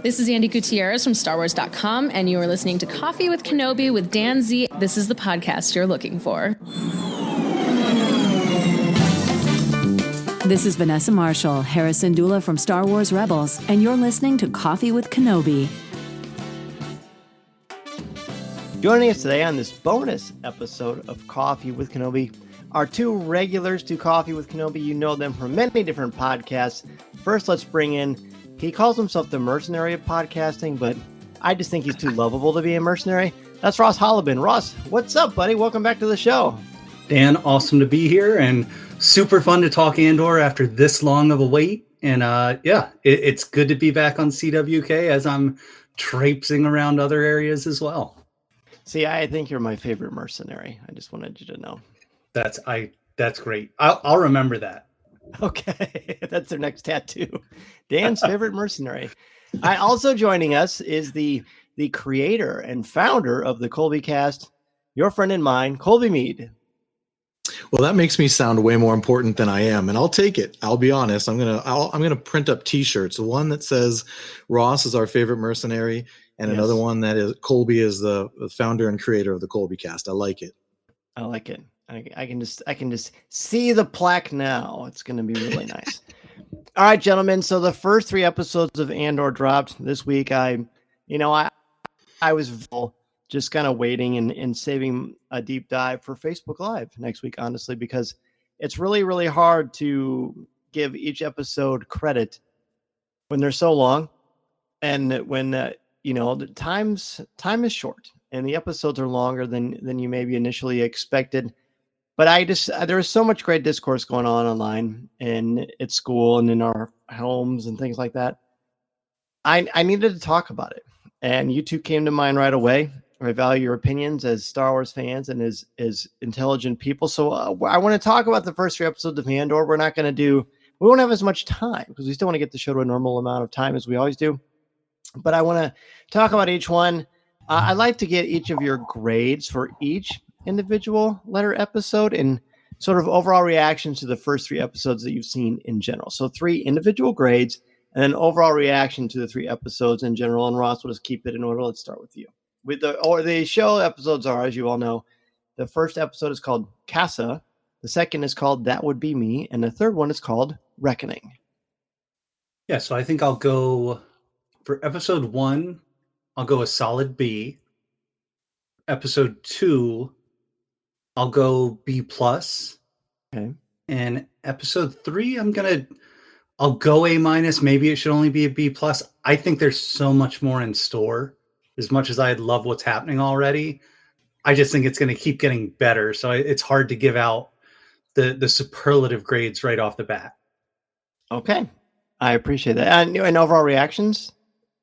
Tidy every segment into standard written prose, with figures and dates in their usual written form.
This is Andy Gutierrez from StarWars.com, and you are listening to Coffee with Kenobi with Dan Z. This is the podcast you're looking for. This is Vanessa Marshall, Harrison Dula from Star Wars Rebels, and you're listening to Coffee with Kenobi. Joining us today on this bonus episode of Coffee with Kenobi are two regulars to Coffee with Kenobi. You know them from many different podcasts. First, let's bring in, he calls himself the mercenary of podcasting, but I just think he's too lovable to be a mercenary. That's Ross Hollebon. Ross, what's up, buddy? Welcome back to the show. Dan, awesome to be here and super fun to talk Andor after this long of a wait. And it's good to be back on CWK as I'm traipsing around other areas as well. See, I think you're my favorite mercenary. I just wanted you to know. That's great. I'll remember that. Okay, that's their next tattoo. Dan's favorite mercenary. Also joining us is the creator and founder of the Colby Cast, your friend and mine, Colby Mead. Well, that makes me sound way more important than I am, and I'll take it. I'll be honest. I'm gonna print up T-shirts. One that says Ross is our favorite mercenary, and yes, another one that is Colby is the founder and creator of the Colby Cast. I like it. I like it. I can just see the plaque now. It's going to be really nice. All right, gentlemen. So the first 3 episodes of Andor dropped this week. I was just kind of waiting and saving a deep dive for Facebook Live next week, honestly, because it's really, really hard to give each episode credit when they're so long, and when the time is short and the episodes are longer than you maybe initially expected. But there was so much great discourse going on online and at school and in our homes and things like that. I needed to talk about it, and you two came to mind right away. I value your opinions as Star Wars fans and as intelligent people. So I want to talk about the first 3 episodes of Andor. We won't have as much time because we still want to get the show to a normal amount of time as we always do. But I want to talk about each one. I'd like to get each of your grades for each individual letter episode and sort of overall reactions to the first 3 episodes that you've seen in general. So 3 individual grades and then overall reaction to the 3 episodes in general. And Ross, we'll just keep it in order. Let's start with you. The show episodes are, as you all know, the first episode is called Kassa, the second is called That Would Be Me, and the third one is called Reckoning. Yeah, so I think I'll go for episode 1, I'll go a solid B. Episode 2, I'll go B+. Okay. And episode 3, I'll go A-. Maybe it should only be a B+. I think there's so much more in store. As much as I love what's happening already, I just think it's going to keep getting better. So it's hard to give out the superlative grades right off the bat. Okay. I appreciate that. And overall reactions?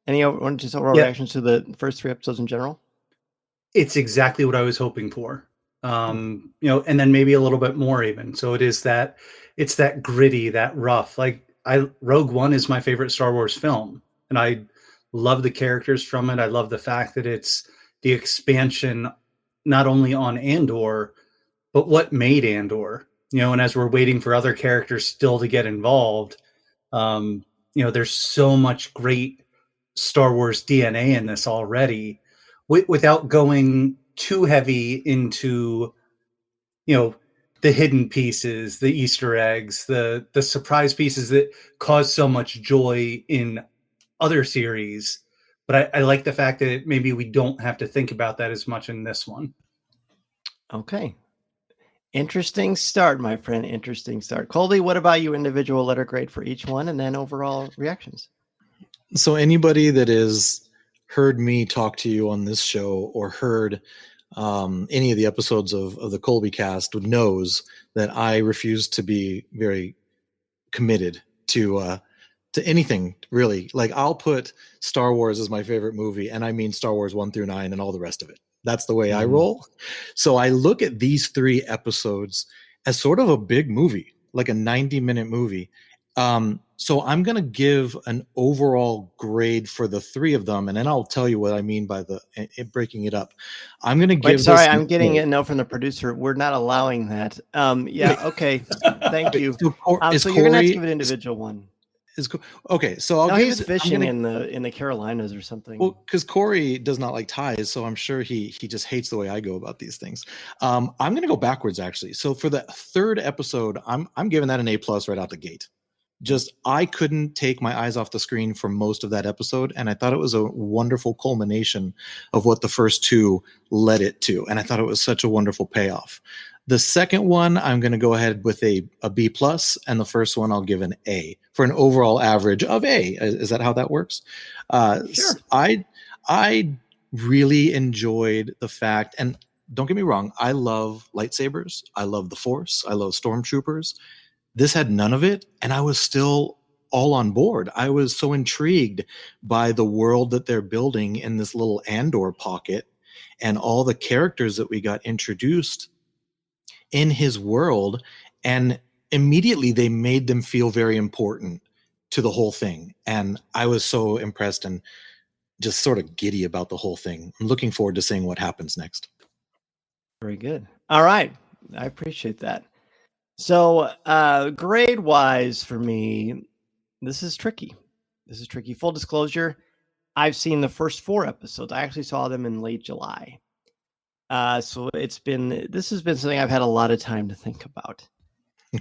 Overall reactions to the first 3 episodes in general? It's exactly what I was hoping for. And then maybe a little bit more even. So it's that gritty, that rough. Like Rogue One is my favorite Star Wars film, and I love the characters from it. I love the fact that it's the expansion, not only on Andor, but what made Andor, and as we're waiting for other characters still to get involved, there's so much great Star Wars DNA in this already without going too heavy into, the hidden pieces, the Easter eggs, the surprise pieces that cause so much joy in other series. But I like the fact that maybe we don't have to think about that as much in this one. Okay. Interesting start, my friend. Interesting start. Colby, what about you? Individual letter grade for each one and then overall reactions. So anybody that has heard me talk to you on this show or heard any of the episodes of the Colby Cast knows that I refuse to be very committed to anything, really. Like, I'll put Star Wars as my favorite movie, and I mean Star Wars 1 through 9 and all the rest of it. That's the way I roll. So I look at these 3 episodes as sort of a big movie, like a 90-minute movie. So I'm going to give an overall grade for the 3 of them, and then I'll tell you what I mean by breaking it up. I'm going to give. I'm getting a note from the producer. We're not allowing that. Yeah. Okay. Thank you. So you're going to have to give it an individual one. is cool. Okay, so No, he's fishing in the Carolinas or something. Well, because Corey does not like ties, so I'm sure he just hates the way I go about these things. I'm going to go backwards actually. So for the third episode, I'm giving that an A+ right out the gate. Just I couldn't take my eyes off the screen for most of that episode, and I thought it was a wonderful culmination of what the first two led it to, and I thought it was such a wonderful payoff. The second one, I'm going to go ahead with a B+, and the first one I'll give an A for an overall average of A. Is that how that works? Sure. I really enjoyed the fact, and don't get me wrong, I love lightsabers. I love the Force. I love stormtroopers. This had none of it, and I was still all on board. I was so intrigued by the world that they're building in this little Andor pocket and all the characters that we got introduced in his world, and immediately they made them feel very important to the whole thing. And I was so impressed and just sort of giddy about the whole thing. I'm looking forward to seeing what happens next. Very good. All right. I appreciate that. So grade wise for me, this is tricky. Full disclosure, I've seen the first 4 episodes. I actually saw them in late July. So this has been something I've had a lot of time to think about.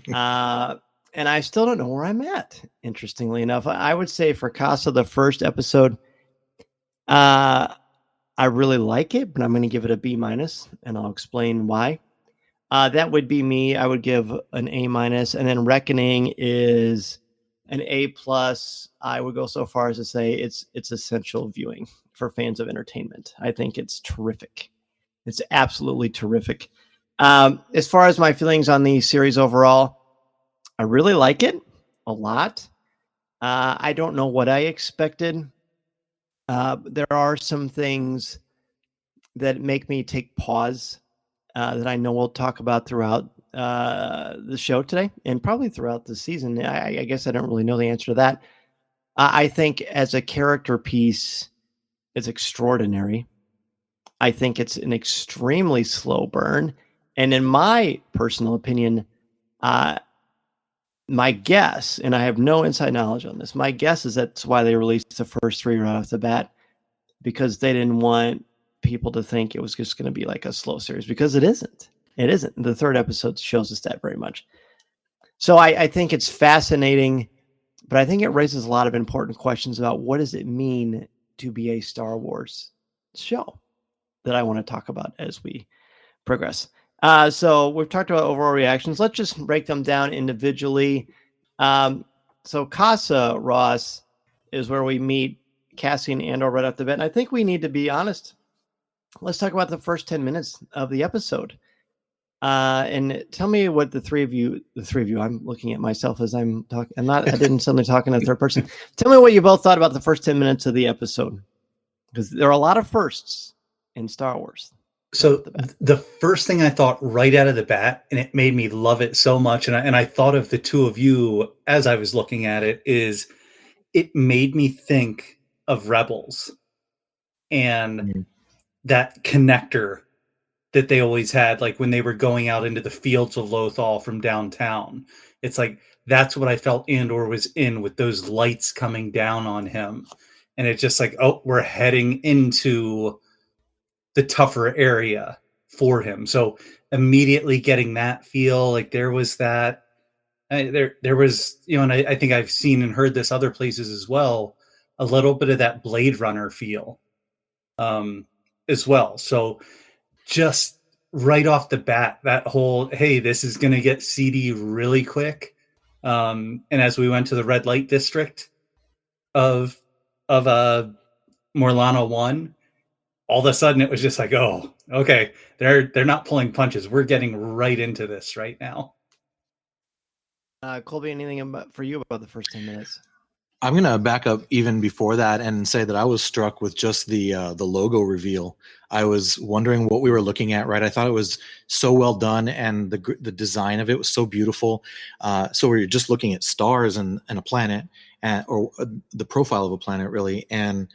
And I still don't know where I'm at, interestingly enough. I would say for Kassa, the first episode, I really like it, but I'm going to give it a B-, and I'll explain why. That would be me. I would give an A-, and then Reckoning is an A+. I would go so far as to say it's essential viewing for fans of entertainment. I think it's terrific. It's absolutely terrific. As far as my feelings on the series overall, I really like it a lot. I don't know what I expected. There are some things that make me take pause that I know we'll talk about throughout the show today and probably throughout the season. I guess I don't really know the answer to that. I think as a character piece, it's extraordinary. I think it's an extremely slow burn. And in my personal opinion, my guess, and I have no inside knowledge on this, my guess is that's why they released the first 3 right off the bat, because they didn't want people to think it was just going to be like a slow series, because it isn't. It isn't. The 3rd episode shows us that very much. So I think it's fascinating, but I think it raises a lot of important questions about what does it mean to be a Star Wars show that I want to talk about as we progress. So we've talked about overall reactions. Let's just break them down individually. So Kassa, Ross, is where we meet Cassie and Andor right off the bat. And I think we need to be honest. Let's talk about the first 10 minutes of the episode. And tell me what the three of you, I'm looking at myself as I'm talking. I didn't suddenly talk in a third person. Tell me what you both thought about the first 10 minutes of the episode, because there are a lot of firsts in Star Wars. So the first thing I thought right out of the bat, and it made me love it so much, and I thought of the two of you as I was looking at it, is it made me think of Rebels and that connector that they always had, like when they were going out into the fields of Lothal from downtown. It's like, that's what I felt Andor was in, with those lights coming down on him. And it's just like, oh, we're heading into the tougher area for him. So immediately getting that feel, like there was that, there was, and I think I've seen and heard this other places as well, a little bit of that Blade Runner feel as well. So just right off the bat, that whole, hey, this is going to get seedy really quick. And as we went to the red light district of Morlana 1, all of a sudden it was just like, oh, okay, they're not pulling punches. We're getting right into this right now. Colby, anything for you about the first 10 minutes? I'm going to back up even before that and say that I was struck with just the logo reveal. I was wondering what we were looking at, right? I thought it was so well done, and the design of it was so beautiful. So we're just looking at stars and a planet, or the profile of a planet, really. And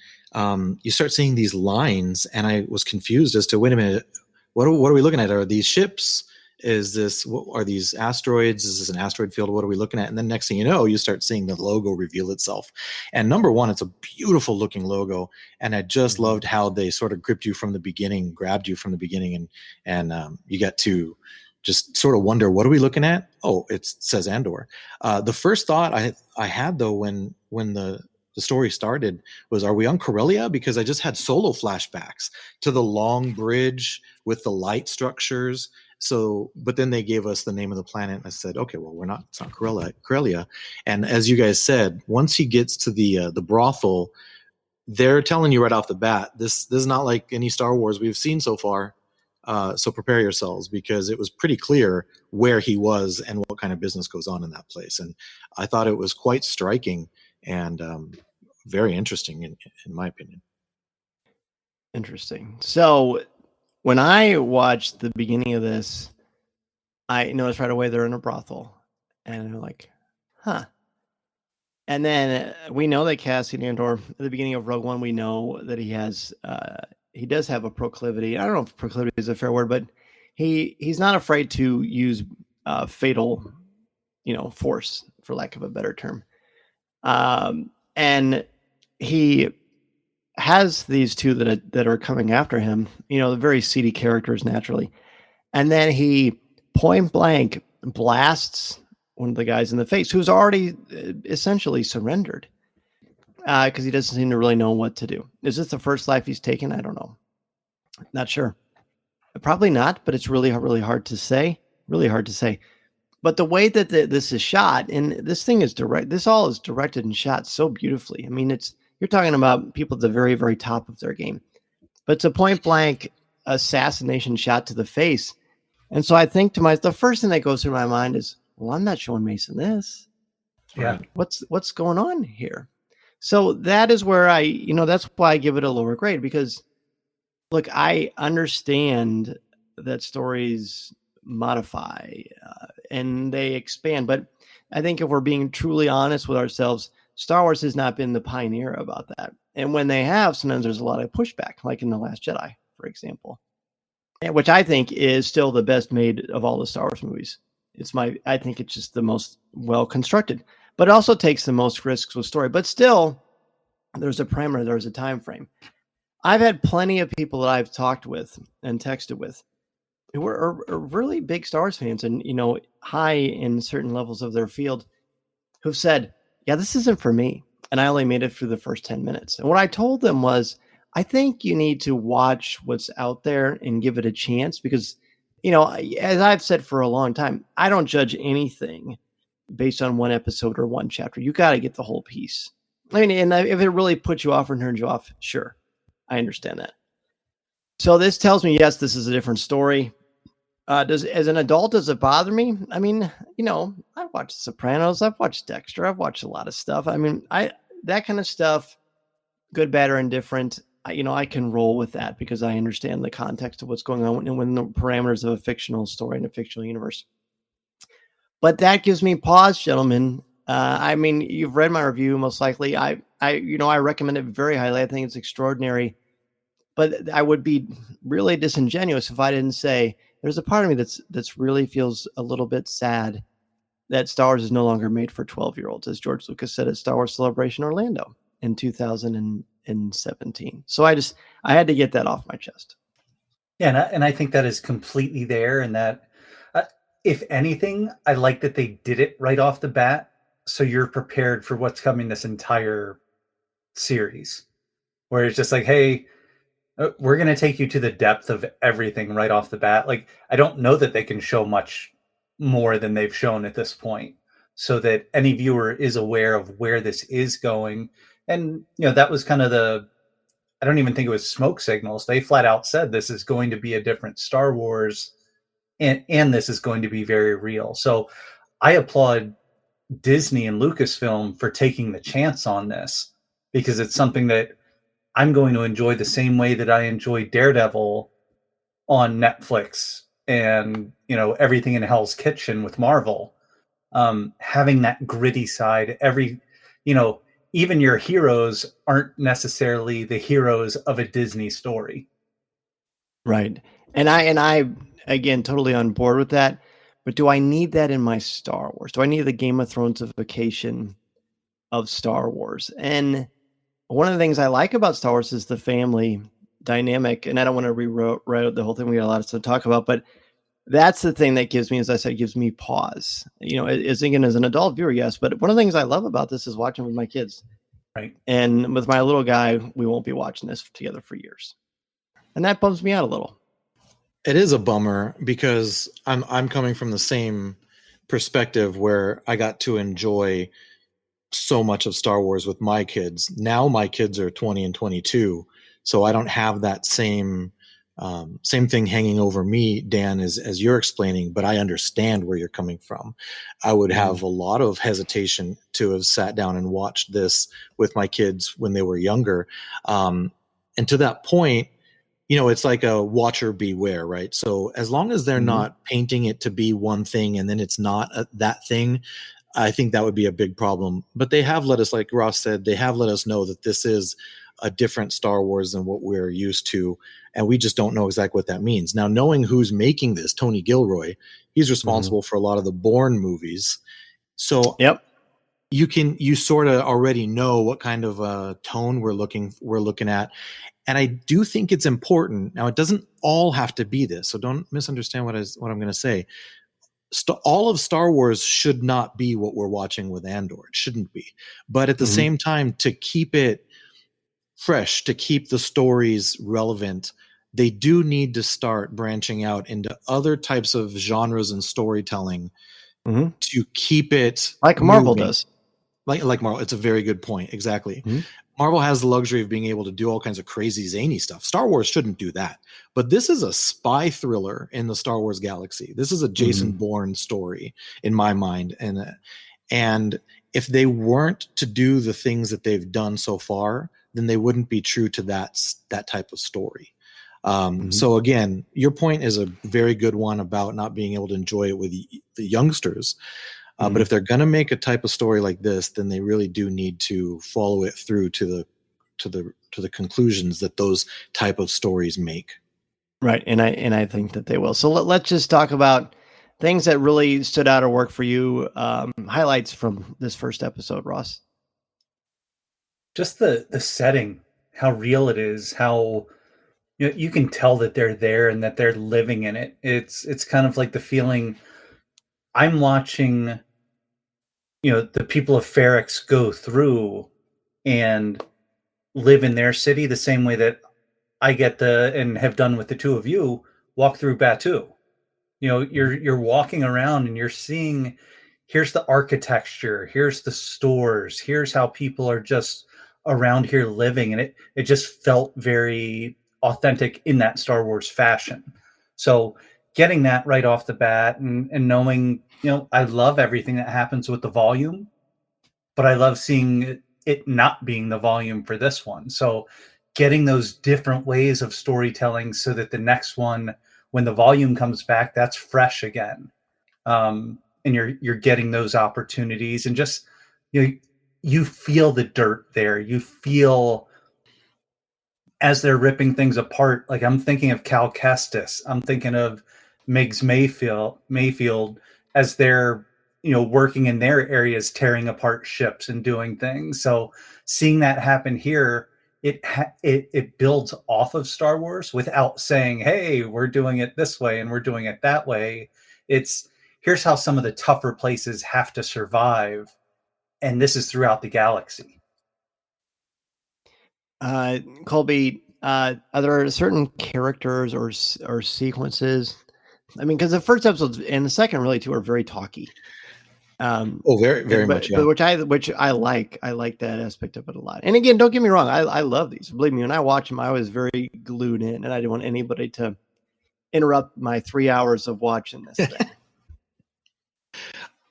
you start seeing these lines, and I was confused as to, wait a minute, what are we looking at? Are these ships? is this, what are these asteroids? Is this an asteroid field? What are we looking at? And then next thing you know, you start seeing the logo reveal itself. And number one, it's a beautiful looking logo. And I just loved how they sort of gripped you from the beginning, grabbed you from the beginning, and you got to just sort of wonder, what are we looking at? Oh, it says Andor. The first thought I had though, when the story started, was, are we on Corellia? Because I just had Solo flashbacks to the long bridge with the light structures. So, but then they gave us the name of the planet. And I said, okay, well, it's not Corellia. And as you guys said, once he gets to the brothel, they're telling you right off the bat, this is not like any Star Wars we've seen so far. So prepare yourselves, because it was pretty clear where he was and what kind of business goes on in that place. And I thought it was quite striking and very interesting in my opinion. Interesting. So when I watched the beginning of this, I noticed right away they're in a brothel, and I'm like, huh. And then we know that Cassian Andor, at the beginning of Rogue One, we know that he does have a proclivity. I don't know if proclivity is a fair word, but he's not afraid to use fatal, force, for lack of a better term. And he has these two that are coming after him, the very seedy characters naturally. And then he point blank blasts one of the guys in the face, who's already essentially surrendered, because he doesn't seem to really know what to do. Is this the first life he's taken? I don't know. Not sure. Probably not, but it's really, really hard to say. Really hard to say. But the way that this is shot, and this thing is direct, this all is directed and shot so beautifully. I mean, you're talking about people at the very, very top of their game. But it's a point blank assassination shot to the face. And so I think the first thing that goes through my mind is, well, I'm not showing Mason this. Yeah. What's going on here? So that is where that's why I give it a lower grade, because look, I understand that stories modify and they expand, but I think if we're being truly honest with ourselves, Star Wars has not been the pioneer about that. And when they have, sometimes there's a lot of pushback, like in The Last Jedi, for example, which I think is still the best made of all the Star Wars movies. I think it's just the most well constructed, but it also takes the most risks with story. But still, there's a parameter, there's a time frame. I've had plenty of people that I've talked with and texted with who are really big Star Wars fans and, high in certain levels of their field, who've said, yeah, this isn't for me. And I only made it through the first 10 minutes. And what I told them was, I think you need to watch what's out there and give it a chance, because, as I've said for a long time, I don't judge anything based on one episode or one chapter. You got to get the whole piece. I mean, and if it really puts you off or turns you off, sure, I understand that. So this tells me, yes, this is a different story. As an adult, does it bother me? I mean, I've watched Sopranos, I've watched Dexter, I've watched a lot of stuff. I mean, that kind of stuff, good, bad, or indifferent, I can roll with that because I understand the context of what's going on and within the parameters of a fictional story in a fictional universe. But that gives me pause, gentlemen. I mean, you've read my review, most likely. I recommend it very highly. I think it's extraordinary. But I would be really disingenuous if I didn't say there's a part of me that's really feels a little bit sad that Star Wars is no longer made for 12-year-olds, as George Lucas said at Star Wars Celebration Orlando in 2017. So I had to get that off my chest. Yeah, and I think that is completely there, and that if anything, I like that they did it right off the bat, so you're prepared for what's coming this entire series, where it's just like, hey, we're going to take you to the depth of everything right off the bat. Like, I don't know that they can show much more than they've shown at this point, so that any viewer is aware of where this is going. And, that was kind of I don't even think it was smoke signals. They flat out said this is going to be a different Star Wars, and this is going to be very real. So I applaud Disney and Lucasfilm for taking the chance on this, because it's something that I'm going to enjoy the same way that I enjoy Daredevil on Netflix and, everything in Hell's Kitchen with Marvel. Having that gritty side, even your heroes aren't necessarily the heroes of a Disney story. Right. And I again totally on board with that. But do I need that in my Star Wars? Do I need the Game of Thronesification of Star Wars? And one of the things I like about Star Wars is the family dynamic. And I don't want to rewrite the whole thing. We got a lot of stuff to talk about, but that's the thing that gives me, as I said, gives me pause. You know, is again as an adult viewer, yes. But one of the things I love about this is watching with my kids. Right. And with my little guy, we won't be watching this together for years. And that bums me out a little. It is a bummer because I'm coming from the same perspective where I got to enjoy so much of Star Wars with my kids. Now my kids are 20 and 22, so I don't have that same thing hanging over me, Dan, as you're explaining, but I understand where you're coming from. I would have a lot of hesitation to have sat down and watched this with my kids when they were younger. And to that point, you know, it's like a watcher beware, right? So as long as they're not painting it to be one thing and then it's not that thing, I think that would be a big problem. But they have let us, like Ross said, they have let us know that this is a different Star Wars than what we're used to. And we just don't know exactly what that means. Now, knowing who's making this, Tony Gilroy, he's responsible for a lot of the Bourne movies. So you sort of already know what kind of tone we're looking at. And I do think it's important. Now, it doesn't all have to be this, so don't misunderstand what I'm going to say. All of Star Wars should not be what we're watching with Andor. It shouldn't be. But at the same time, to keep it fresh, to keep the stories relevant, they do need to start branching out into other types of genres and storytelling to keep it like Marvel does. Like Marvel. It's a very good point. Exactly. Marvel has the luxury of being able to do all kinds of crazy, zany stuff. Star Wars shouldn't do that. But this is a spy thriller in the Star Wars galaxy. This is a Jason Bourne story in my mind. And if they weren't to do the things that they've done so far, then they wouldn't be true to that type of story. So again, your point is a very good one about not being able to enjoy it with the youngsters. But if they're going to make a type of story like this, then they really do need to follow it through to the conclusions that those type of stories make. Right, and I think that they will. So let's just talk about things that really stood out or worked for you. Highlights from this first episode, Ross. Just the setting, how real it is, how you can tell that they're there and that they're living in it. It's kind of like the feeling I'm watching, the people of Ferrix go through and live in their city the same way that I get and have done with the two of you, walk through Batu. You're walking around and you're seeing, here's the architecture, here's the stores, here's how people are just around here living. And it just felt very authentic in that Star Wars fashion. So getting that right off the bat and knowing, I love everything that happens with the volume, but I love seeing it not being the volume for this one. So getting those different ways of storytelling so that the next one, when the volume comes back, that's fresh again. And you're getting those opportunities and just, you feel the dirt there. You feel as they're ripping things apart. Like I'm thinking of Cal Kestis. I'm thinking of Miggs Mayfield as they're, working in their areas, tearing apart ships and doing things. So seeing that happen here, it builds off of Star Wars without saying, hey, we're doing it this way and we're doing it that way. Here's how some of the tougher places have to survive. And this is throughout the galaxy. Colby, are there certain characters or sequences? I mean, because the first episode and the second really too are very talky. Very, very much. Yeah. Which I like. I like that aspect of it a lot. And again, don't get me wrong. I love these. Believe me, when I watch them, I was very glued in, and I didn't want anybody to interrupt my 3 hours of watching this thing.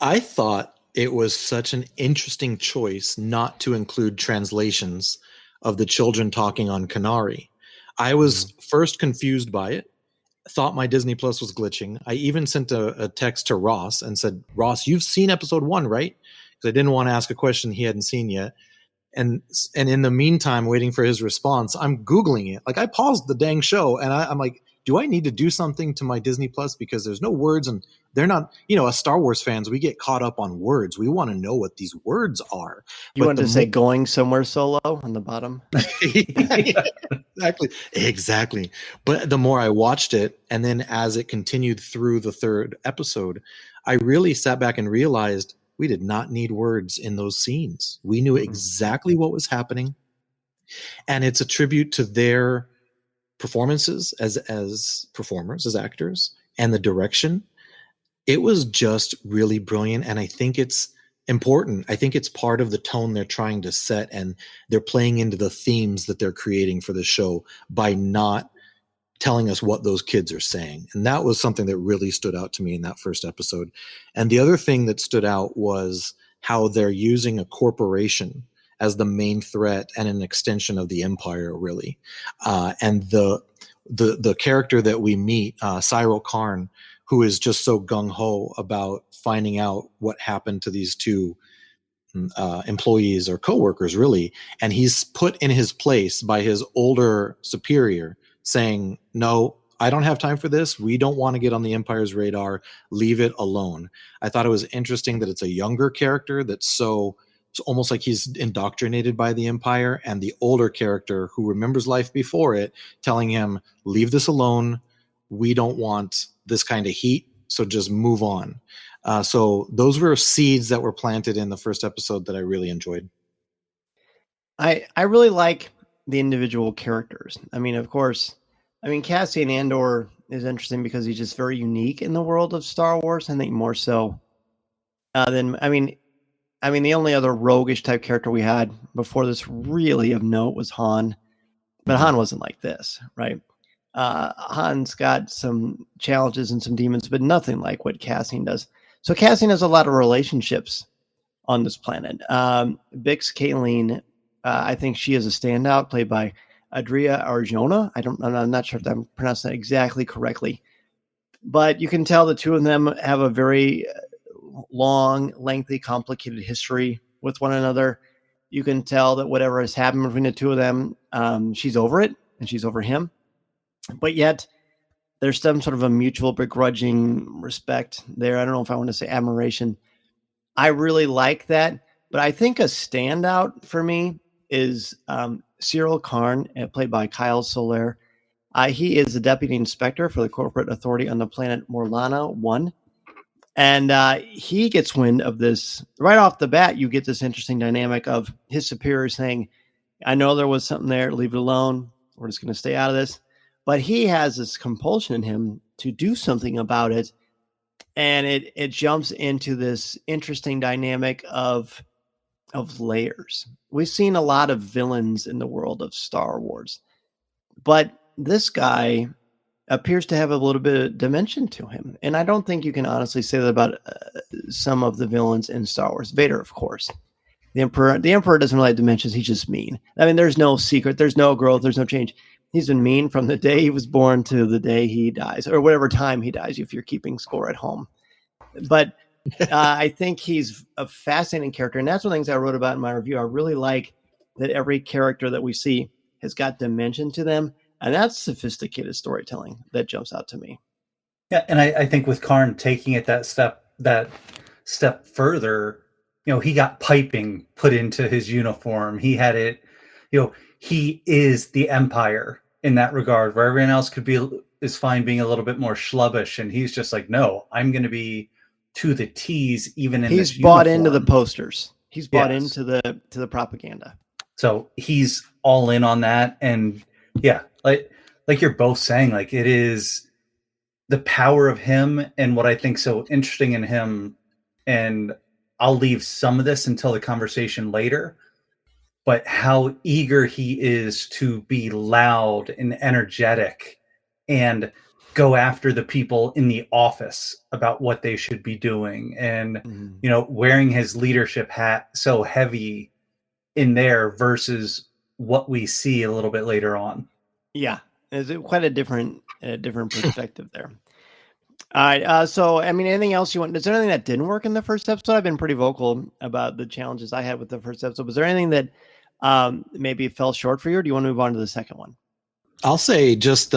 I thought it was such an interesting choice not to include translations of the children talking on Kenari. I was first confused by it, thought my Disney Plus was glitching. I even sent a text to Ross and said, Ross, you've seen episode 1, right? Because I didn't want to ask a question he hadn't seen yet. And in the meantime, waiting for his response, I'm Googling it. Like I paused the dang show and I'm like, do I need to do something to my Disney Plus because there's no words and they're not, as Star Wars fans, we get caught up on words. We want to know what these words are. You want to say going somewhere solo on the bottom? Exactly. But the more I watched it, and then as it continued through the third episode, I really sat back and realized we did not need words in those scenes. We knew exactly what was happening. And it's a tribute to their performances as performers, as actors, and the direction. It was just really brilliant. And I think it's important. I think it's part of the tone they're trying to set, and they're playing into the themes that they're creating for the show by not telling us what those kids are saying. And that was something that really stood out to me in that first episode. And the other thing that stood out was how they're using a corporation as the main threat and an extension of the Empire, really. And the character that we meet, Cyril Karn, who is just so gung-ho about finding out what happened to these two employees or coworkers, really. And he's put in his place by his older superior saying, no, I don't have time for this. We don't want to get on the Empire's radar. Leave it alone. I thought it was interesting that it's a younger character that's so it's almost like he's indoctrinated by the Empire, and the older character who remembers life before it telling him, leave this alone. We don't want this kind of heat. So just move on. So those were seeds that were planted in the first episode that I really enjoyed. I really like the individual characters. I mean, of course, Cassian Andor is interesting because he's just very unique in the world of Star Wars. I think more so than, the only other roguish type character we had before this really of note was Han, but Han wasn't like this, right? Han's got some challenges and some demons, but nothing like what Cassian does. So Cassian has a lot of relationships on this planet. Bix Kayleen, I think she is a standout, played by Adria Arjona. I'm not sure if I'm pronouncing that exactly correctly, but you can tell the two of them have a very long, lengthy, complicated history with one another. You can tell that whatever has happened between the two of them, she's over it and she's over him. But yet there's some sort of a mutual begrudging respect there. I don't know if I want to say admiration. I really like that. But I think a standout for me is Cyril Karn, played by Kyle Soler. He is the deputy inspector for the corporate authority on the planet Morlana 1. And he gets wind of this right off the bat. You get this interesting dynamic of his superior saying, I know there was something there. Leave it alone. We're just going to stay out of this. But he has this compulsion in him to do something about it. And it jumps into this interesting dynamic of layers. We've seen a lot of villains in the world of Star Wars, but this guy appears to have a little bit of dimension to him. And I don't think you can honestly say that about some of the villains in Star Wars. Vader, of course. The Emperor doesn't really have dimensions. He's just mean. There's no secret. There's no growth. There's no change. He's been mean from the day he was born to the day he dies, or whatever time he dies, if you're keeping score at home. But I think he's a fascinating character. And that's one of the things I wrote about in my review. I really like that every character that we see has got dimension to them. And that's sophisticated storytelling that jumps out to me. Yeah, and I think with Karn taking it that step further, he got piping put into his uniform. He had it, he is the Empire in that regard, where everyone else is fine being a little bit more schlubbish, and he's just like, no, I'm going to be to the T's, even in he's this bought uniform. into the posters. He's bought into the propaganda. So he's all in on that, and yeah, like you're both saying, like it is the power of him, and what I think so interesting in him, and I'll leave some of this until the conversation later, but how eager he is to be loud and energetic and go after the people in the office about what they should be doing. And, wearing his leadership hat so heavy in there versus what we see a little bit later on. Yeah. There's quite a different perspective there. All right. So, anything else you want? Is there anything that didn't work in the first episode? I've been pretty vocal about the challenges I had with the first episode. Was there anything that maybe fell short for you, or do you want to move on to the second one? I'll say just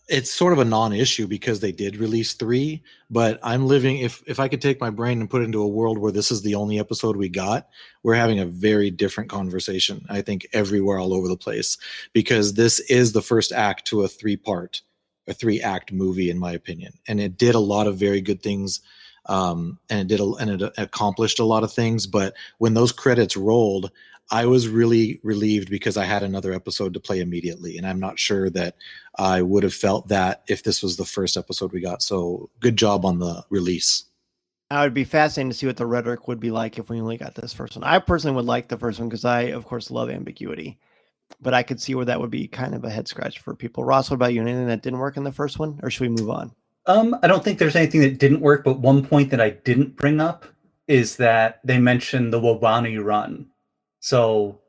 it's sort of a non-issue because they did release 3, but I'm living, if I could take my brain and put it into a world where this is the only episode we got, we're having a very different conversation, I think, everywhere all over the place, because this is the first act to a 3-act movie, in my opinion. And it did a lot of very good things. And it accomplished a lot of things, but when those credits rolled, I was really relieved because I had another episode to play immediately, and I'm not sure that I would have felt that if this was the first episode we got. So good job on the release. I would be fascinating to see what the rhetoric would be like if we only got this first one. I personally would like the first one because I, of course, love ambiguity, but I could see where that would be kind of a head scratch for people. Ross, what about you? Anything that didn't work in the first one, or should we move on? I don't think there's anything that didn't work, but one point that I didn't bring up is that they mentioned the Wobani run. So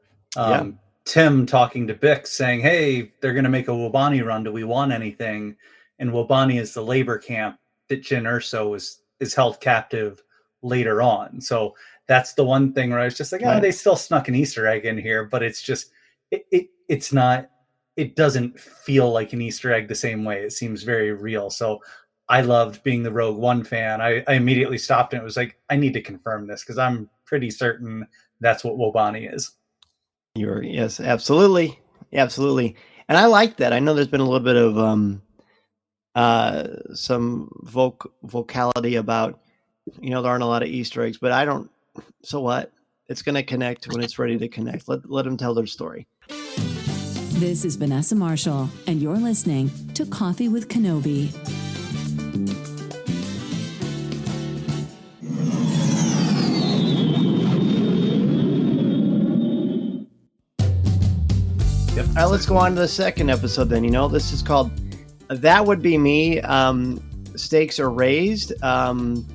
Tim talking to Bix saying, hey, they're going to make a Wobani run. Do we want anything? And Wobani is the labor camp that Jyn Erso is held captive later on. So that's the one thing where I was just like, they still snuck an Easter egg in here, but it's just, it's not, it doesn't feel like an Easter egg the same way. It seems very real. So I loved being the Rogue One fan. I immediately stopped and it was like, I need to confirm this because I'm pretty certain that's what Wobani is. Yes, absolutely. Absolutely. And I like that. I know there's been a little bit of some vocality about, there aren't a lot of Easter eggs, but I don't, so what? It's going to connect when it's ready to connect. Let them tell their story. This is Vanessa Marshall, and you're listening to Coffee with Kenobi. All right, let's go on to the second episode then. This is called That Would Be Me. Stakes are raised. Some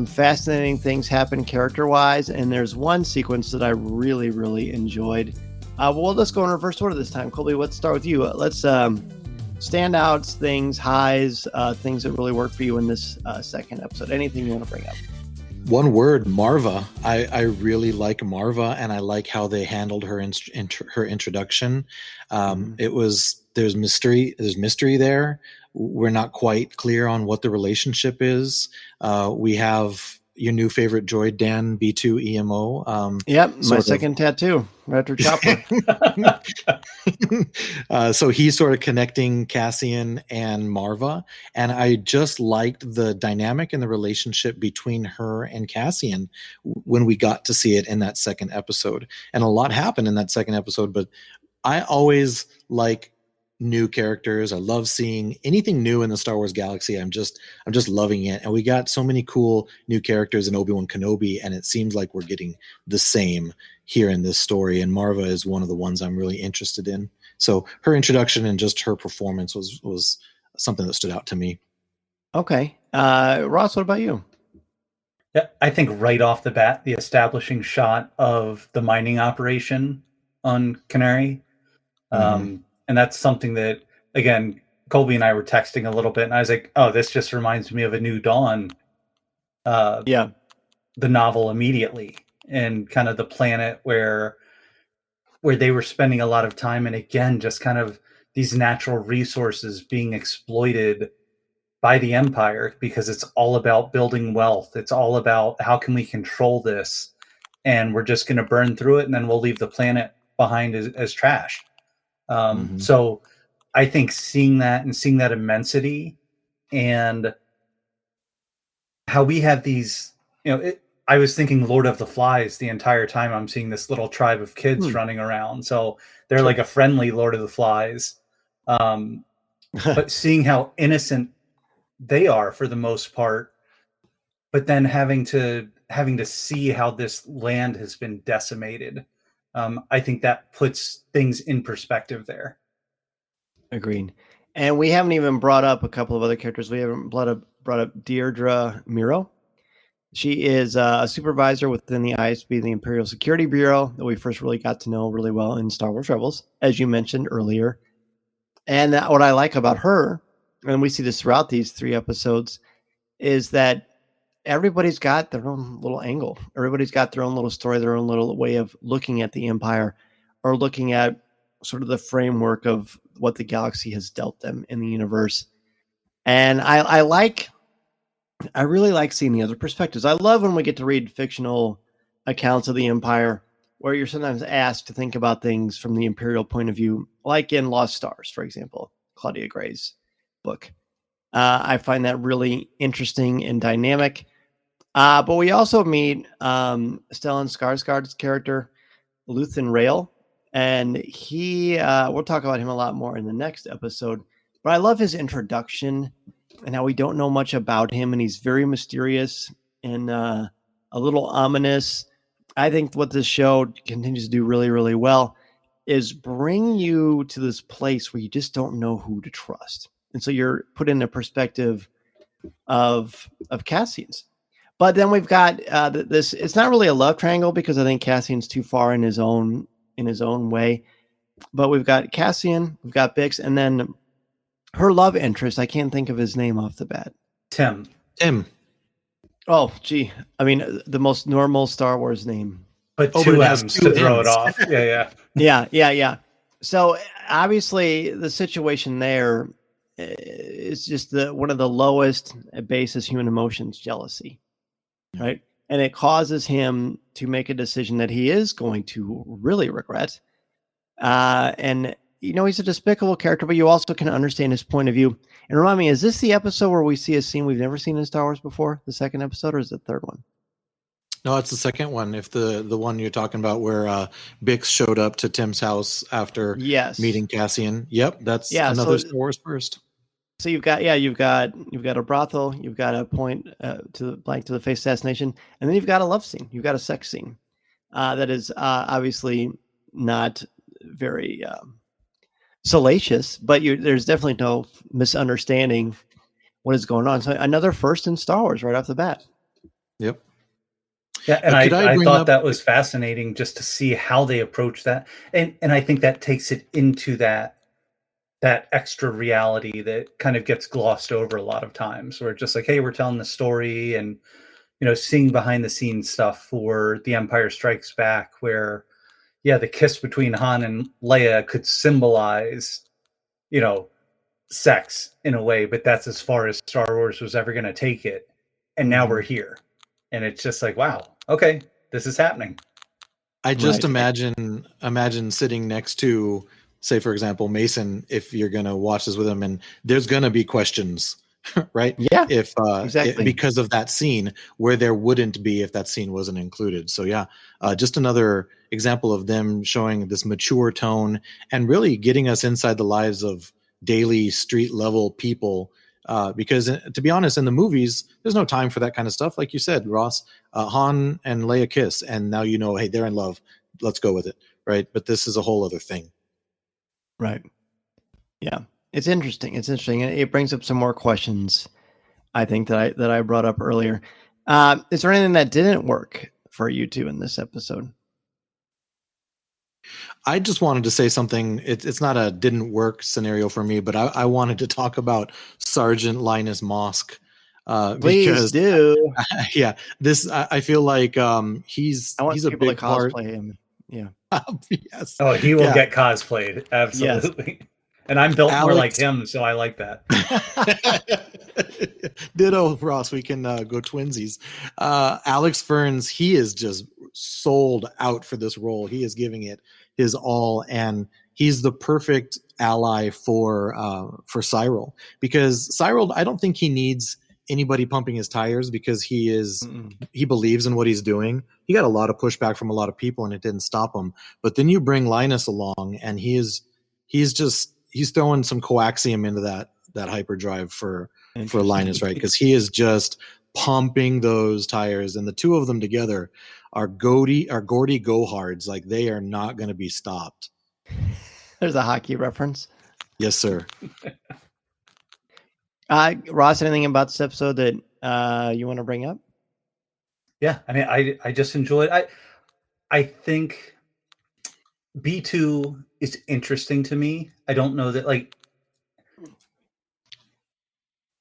fascinating things happen character-wise, and there's one sequence that I really, really enjoyed. Well, let's go in reverse order this time. Colby, let's start with you. Let's standouts, things, highs, things that really work for you in this second episode. Anything you want to bring up? One word, Marva. I really like Marva, and I like how they handled her her introduction. There's mystery there. We're not quite clear on what the relationship is. We have your new favorite droid, Dan B2 EMO. Yep, my second tattoo, Retro Chopper. So he's sort of connecting Cassian and Marva, and I just liked the dynamic and the relationship between her and Cassian when we got to see it in that second episode. And a lot happened in that second episode, but I always like new characters. I love seeing anything new in the Star Wars galaxy. I'm just loving it. And we got so many cool new characters in Obi-Wan Kenobi, and it seems like we're getting the same here in this story. And Marva is one of the ones I'm really interested in. So her introduction and just her performance was something that stood out to me. Okay. Ross, what about you? Yeah, I think right off the bat, the establishing shot of the mining operation on Canary. And that's something that, again, Colby and I were texting a little bit, and I was like, oh, this just reminds me of A New Dawn. The novel immediately, and kind of the planet where they were spending a lot of time, and again, just kind of these natural resources being exploited by the Empire, because it's all about building wealth. It's all about how can we control this, and we're just going to burn through it, and then we'll leave the planet behind as trash. So I think seeing that immensity, and how we have these, I was thinking Lord of the Flies the entire time I'm seeing this little tribe of kids running around. So they're like a friendly Lord of the Flies. But seeing how innocent they are for the most part, but then having to see how this land has been decimated. I think that puts things in perspective there. Agreed. And we haven't even brought up a couple of other characters. We haven't brought up Deirdre Miro. She is a supervisor within the ISB, the Imperial Security Bureau, that we first really got to know really well in Star Wars Rebels, as you mentioned earlier. And what I like about her, and we see this throughout these 3 episodes, is that everybody's got their own little angle. Everybody's got their own little story, their own little way of looking at the Empire, or looking at sort of the framework of what the galaxy has dealt them in the universe. And I really like seeing the other perspectives. I love when we get to read fictional accounts of the Empire where you're sometimes asked to think about things from the Imperial point of view, like in Lost Stars, for example, Claudia Gray's book. I find that really interesting and dynamic. But we also meet Stellan Skarsgård's character, Luthen Rail, and we'll talk about him a lot more in the next episode. But I love his introduction and how we don't know much about him, and he's very mysterious and a little ominous. I think what this show continues to do really, really well is bring you to this place where you just don't know who to trust. And so you're put in the perspective of Cassian's. But then we've got this. It's not really a love triangle because I think Cassian's too far in his own way. But we've got Cassian, we've got Bix, and then her love interest. I can't think of his name off the bat. Tim. Oh, gee. I mean, the most normal Star Wars name. But two M's to throw it off. Yeah. So obviously the situation there is just one of the lowest basis human emotions, jealousy, right? And it causes him to make a decision that he is going to really regret. And he's a despicable character, but you also can understand his point of view. And remind me, is this the episode where we see a scene we've never seen in Star Wars before? The second episode, or is it the third one? No, it's the second one. If the one you're talking about where Bix showed up to Tim's house after meeting Cassian. Yep, that's another Star Wars first. So you've got a brothel, you've got a point to the face assassination, and then you've got a love scene, you've got a sex scene that is obviously not very salacious, but there's definitely no misunderstanding what is going on. So another first in Star Wars right off the bat. Yep. Yeah, and I thought that was fascinating just to see how they approach that, and I think that takes it into that extra reality that kind of gets glossed over a lot of times, where it's just like, hey, we're telling the story, and seeing behind the scenes stuff for The Empire Strikes Back, where the kiss between Han and Leia could symbolize sex in a way, but that's as far as Star Wars was ever going to take it, and now we're here, and it's just like, wow, okay, this is happening. I just imagine sitting next to, say, for example, Mason, if you're going to watch this with him, and there's going to be questions, right? Yeah, if exactly. Because of that scene where there wouldn't be if that scene wasn't included. So just another example of them showing this mature tone and really getting us inside the lives of daily street level people. Because to be honest, in the movies, there's no time for that kind of stuff. Like you said, Ross, Han and Leia kiss, and now hey, they're in love. Let's go with it, right? But this is a whole other thing. Right. Yeah. It's interesting. And it brings up some more questions, I think, that I brought up earlier. Is there anything that didn't work for you two in this episode? I just wanted to say something. It's not a didn't work scenario for me, but I wanted to talk about Sergeant Linus Mosk. Please do. Yeah. This, I feel like he's a big part. Cosplay him. Yeah. Yes. Oh, he will get cosplayed. Absolutely. Yes. And I'm built more like him, so I like that. Ditto, Ross. We can go twinsies. Alex Ferns, he is just sold out for this role. He is giving it his all, and he's the perfect ally for Cyril, because Cyril, I don't think he needs anybody pumping his tires, because he believes in what he's doing. He got a lot of pushback from a lot of people, and it didn't stop him. But then you bring Linus along, and he's throwing some coaxium into that hyperdrive for Linus, right? Because he is just pumping those tires, and the two of them together are Gordy go-hards. Like, they are not going to be stopped. There's a hockey reference. Yes, sir. Ross, anything about this episode that you want to bring up? Yeah, I mean, I just enjoyed it. I think B2 is interesting to me. I don't know that, like,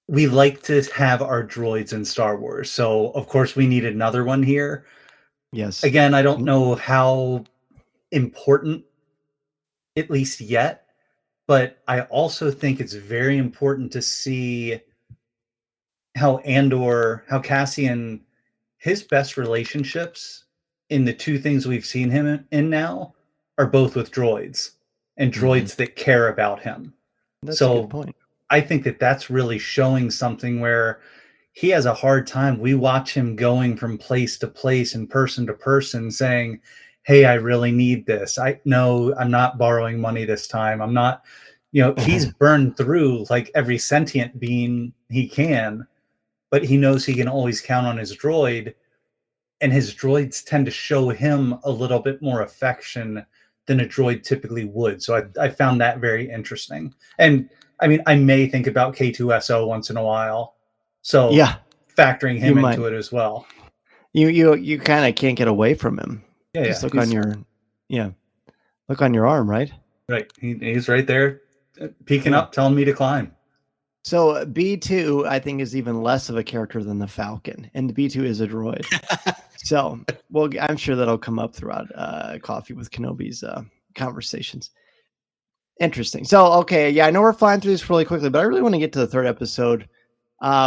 we like to have our droids in Star Wars, so of course we need another one here. Yes. Again, I don't know how important at least yet. But I also think it's very important to see how Cassian, his best relationships in the two things we've seen him in now are both with droids and droids that care about him. That's a So good point. I think that that's really showing something where he has a hard time. We watch him going from place to place and person to person saying, hey, I really need this. I'm not borrowing money this time. I'm not, he's burned through like every sentient being he can, but he knows he can always count on his droid. And his droids tend to show him a little bit more affection than a droid typically would. So I found that very interesting. And I mean, I may think about K2SO once in a while. So yeah, factoring him into it as well. You kind of can't get away from him. Yeah, just look on your arm, right? Right. He's right there peeking up, telling me to climb. So B2, I think, is even less of a character than the Falcon, and B2 is a droid. So, well, I'm sure that'll come up throughout Coffee with Kenobi's conversations. Interesting. So, okay, yeah, I know we're flying through this really quickly, but I really want to get to the third episode,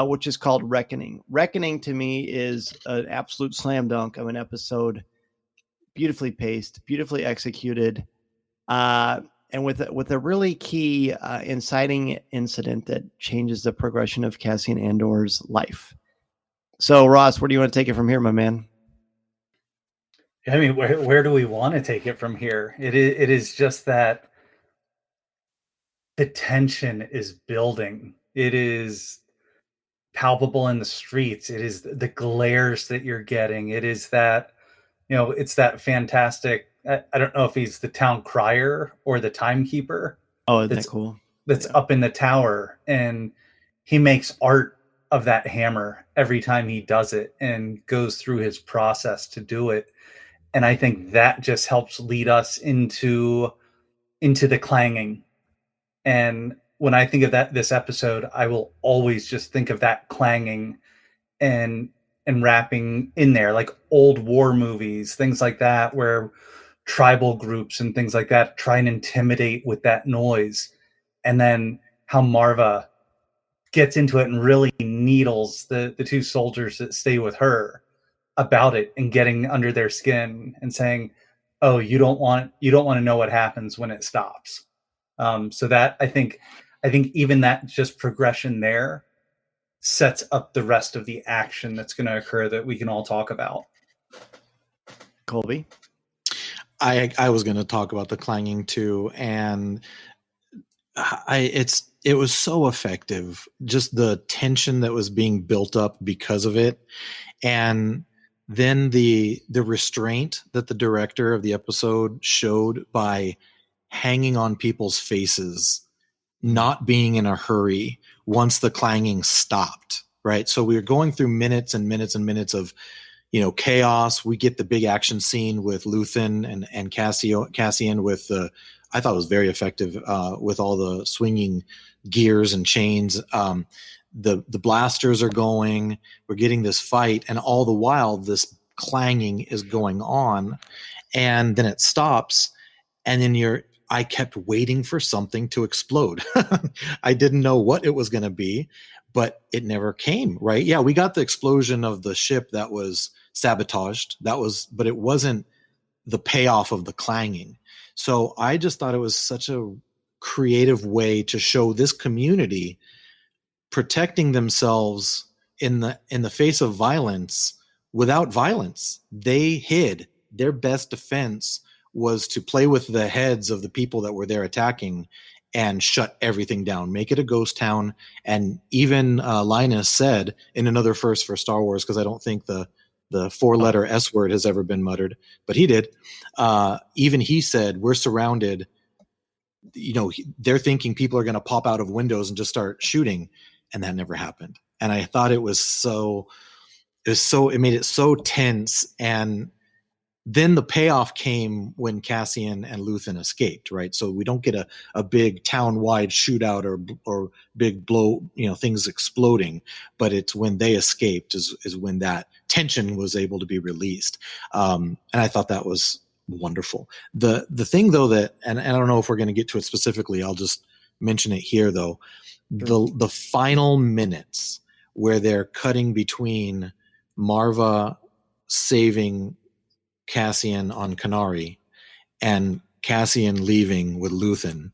which is called Reckoning. Reckoning, to me, is an absolute slam dunk of an episode, beautifully paced, beautifully executed, and with a really key inciting incident that changes the progression of Cassian Andor's life. So, Ross, where do you want to take it from here, my man? I mean, where do we want to take it from here? It is just that the tension is building. It is palpable in the streets. It is the glares that you're getting. It is that, it's that fantastic. I don't know if he's the town crier or the timekeeper. Oh, isn't that cool? That's up in the tower, and he makes art of that hammer every time he does it and goes through his process to do it. And I think that just helps lead us into the clanging. And when I think of this episode, I will always just think of that clanging and wrapping in there, like old war movies, things like that, where tribal groups and things like that try and intimidate with that noise. And then how Marva gets into it and really needles the two soldiers that stay with her about it and getting under their skin and saying, oh, you don't want to know what happens when it stops. So that I think even that just progression there sets up the rest of the action that's going to occur that we can all talk about. Colby? I was going to talk about the clanging too, and it was so effective, just the tension that was being built up because of it, and then the restraint that the director of the episode showed by hanging on people's faces, not being in a hurry once the clanging stopped, right? So we were going through minutes and minutes and minutes of, chaos. We get the big action scene with Luthen and Cassian with I thought it was very effective with all the swinging gears and chains. The blasters are going. We're getting this fight, and all the while this clanging is going on, and then it stops, and then I kept waiting for something to explode. I didn't know what it was going to be, but it never came, right? Yeah, we got the explosion of the ship that was sabotaged. But it wasn't the payoff of the clanging. So I just thought it was such a creative way to show this community protecting themselves in the face of violence without violence. They hid. Their best defense was to play with the heads of the people that were there attacking and shut everything down, make it a ghost town. And even Linus said in another first for Star Wars, because I don't think the 4-letter S word has ever been muttered, but he did. Even he said, we're surrounded. They're thinking people are going to pop out of windows and just start shooting. And that never happened. And I thought it made it so tense. And then the payoff came when Cassian and Luthen escaped, right? So we don't get a big town-wide shootout or big blow, things exploding, but it's when they escaped is when that tension was able to be released. And I thought that was wonderful. The thing though that, and I don't know if we're going to get to it specifically, I'll just mention it here though. The final minutes where they're cutting between Marva saving Cassian on Kenari and Cassian leaving with Luthen,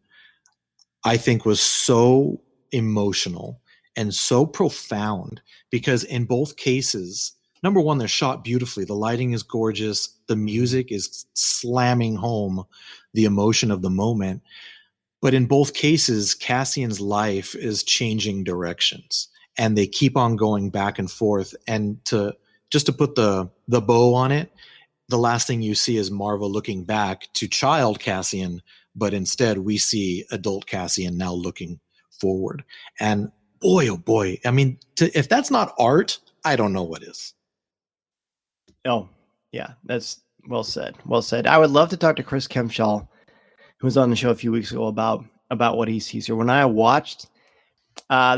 I think was so emotional and so profound, because in both cases, number one, they're shot beautifully. The lighting is gorgeous. The music is slamming home the emotion of the moment. But in both cases, Cassian's life is changing directions, and they keep on going back and forth. And to put the bow on it, the last thing you see is Marva looking back to child Cassian, but instead we see adult Cassian now looking forward. And boy, oh boy, I mean, if that's not art, I don't know what is. Oh, yeah, that's well said. Well said. I would love to talk to Chris Kempshall, who was on the show a few weeks ago, about what he sees here. When I watched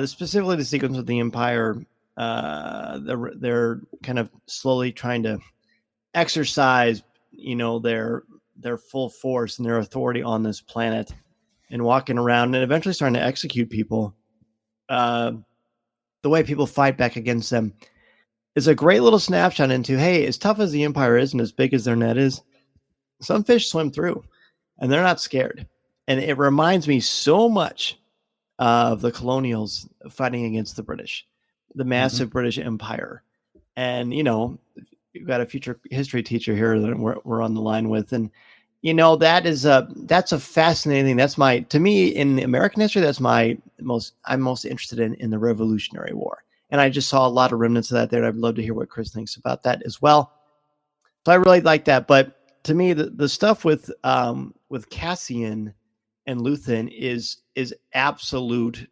specifically the sequence with the Empire, they're kind of slowly trying to exercise, their full force and their authority on this planet, and walking around and eventually starting to execute people. The way people fight back against them is a great little snapshot into, hey, as tough as the Empire is and as big as their net is, some fish swim through and they're not scared. And it reminds me so much of the colonials fighting against the British, the massive British Empire. And, you've got a future history teacher here that we're on the line with. And, that's a fascinating thing. To me, in American history, I'm most interested in the Revolutionary War. And I just saw a lot of remnants of that there. And I'd love to hear what Chris thinks about that as well. So I really like that. But to me, the stuff with Cassian and Luthen is absolute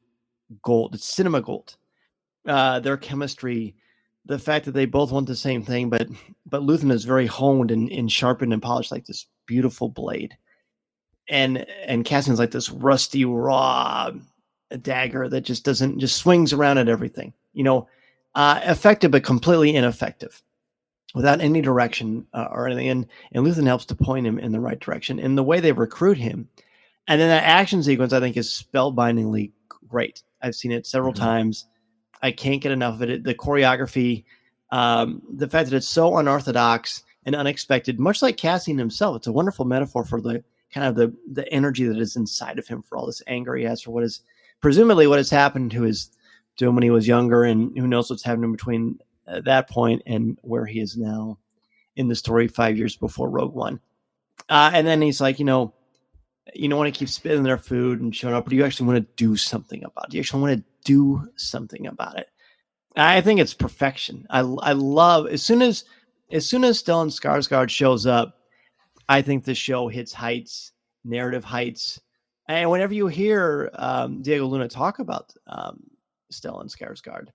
gold. It's cinema gold. Their chemistry, the fact that they both want the same thing, but Luthen is very honed and sharpened and polished like this beautiful blade, and Cassian's like this rusty raw dagger that just swings around at everything. Effective but completely ineffective, without any direction or anything. And Luthen helps to point him in the right direction. And the way they recruit him, and then that action sequence, I think, is spellbindingly great. I've seen it several times. I can't get enough of it. The choreography, the fact that it's so unorthodox and unexpected, much like Cassian himself. It's a wonderful metaphor for the kind of the energy that is inside of him, for all this anger he has for what is presumably what has happened to him when he was younger, and who knows what's happened in between that point and where he is now in the story 5 years before Rogue One. And then he's like, you don't want to keep spitting their food and showing up, but do you actually want to do something about it? Do you actually want to do something about it? I think it's perfection. I love, as soon as Stellan Skarsgård shows up, I think the show hits heights, narrative heights. And whenever you hear Diego Luna talk about Stellan Skarsgård,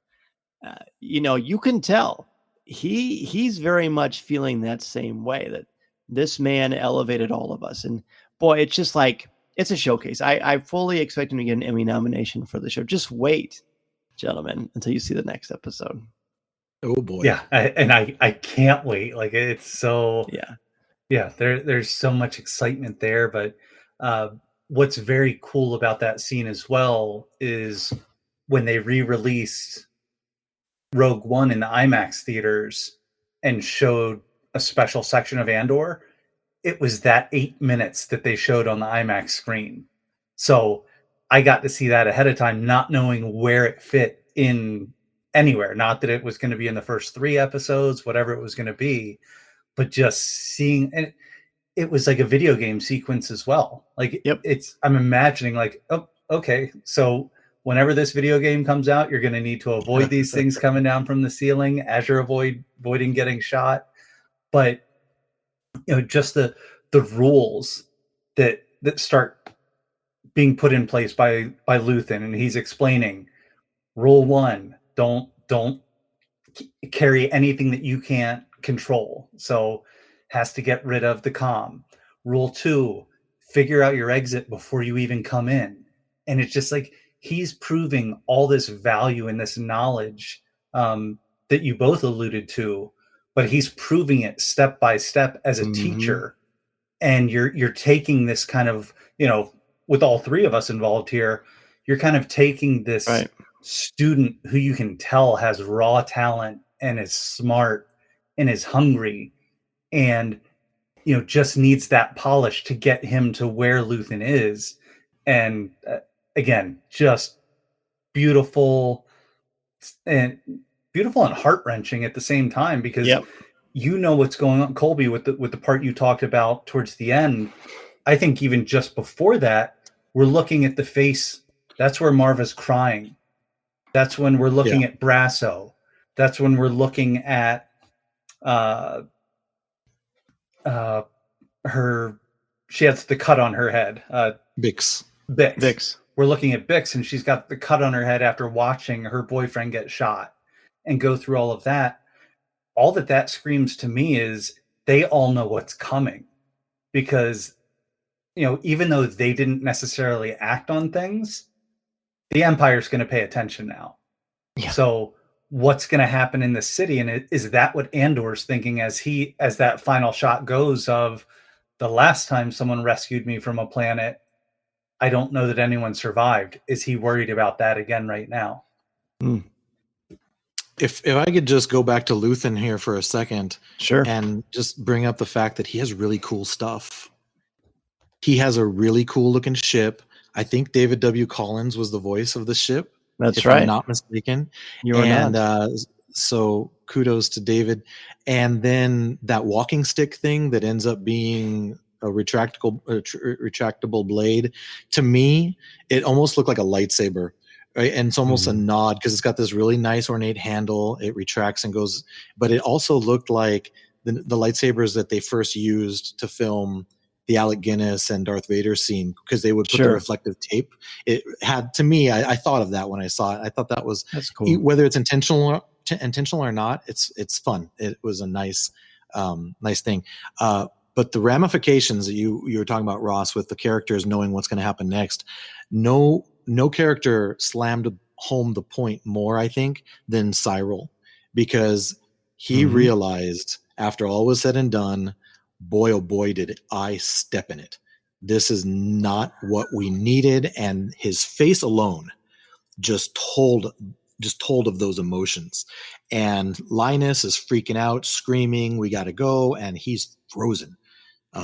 you can tell he's very much feeling that same way, that this man elevated all of us. And boy, it's just like, it's a showcase. I fully expect him to get an Emmy nomination for the show. Just wait, gentlemen, until you see the next episode. Oh boy. Yeah. I can't wait. Like, it's so, yeah, there's so much excitement there. But what's very cool about that scene as well is when they re-released Rogue One in the IMAX theaters and showed a special section of Andor, it was that 8 minutes that they showed on the IMAX screen. So I got to see that ahead of time, not knowing where it fit in anywhere. Not that it was going to be in the first 3 episodes, whatever it was going to be, but just seeing, and it was like a video game sequence as well. Like, I'm imagining like, oh, okay, so whenever this video game comes out, you're going to need to avoid these things coming down from the ceiling as you're avoiding getting shot. But just the rules that start being put in place by Luthen, and he's explaining rule 1, don't carry anything that you can't control. So has to get rid of the comm. Rule 2, figure out your exit before you even come in. And it's just like, he's proving all this value and this knowledge that you both alluded to, but he's proving it step by step as a teacher and you're taking this kind of, with all three of us involved here, you're kind of taking this Right. student who you can tell has raw talent and is smart and is hungry and just needs that polish to get him to where Luthen is. And again, just beautiful and heart-wrenching at the same time, because Yep. what's going on, Colby, with the part you talked about towards the end. I think even just before that, we're looking at the face. That's where Marva's crying. That's when we're looking at Brasso. That's when we're looking at her. She has the cut on her head. Bix. We're looking at Bix, and she's got the cut on her head after watching her boyfriend get shot and go through all of that. All that screams to me is they all know what's coming, because, even though they didn't necessarily act on things, the Empire's going to pay attention now. Yeah. So what's going to happen in the city? And is that what Andor's thinking as that final shot goes of, the last time someone rescued me from a planet, I don't know that anyone survived. Is he worried about that again right now? Mm. If I could just go back to Luthen here for a second, Sure, and just bring up the fact that he has really cool stuff. He has a really cool looking ship. I think David W. Collins was the voice of the ship. That's if right. I'm not mistaken. You are not. So kudos to David. And then that walking stick thing that ends up being a retractable blade. To me, it almost looked like a lightsaber, right? And it's almost a nod, because it's got this really nice ornate handle. It retracts and goes, but it also looked like the lightsabers that they first used to film the Alec Guinness and Darth Vader scene, because they would put the reflective tape. It had, to me, I thought of that when I saw it. I thought that's cool. Whether it's intentional or not, it's fun. It was a nice thing. But the ramifications that you were talking about, Ross, with the characters knowing what's going to happen next, no character slammed home the point more, I think, than Cyril, because he realized, after all was said and done, boy, oh boy, did I step in it. This is not what we needed. And his face alone just told of those emotions. And Linus is freaking out, screaming, we got to go. And he's frozen.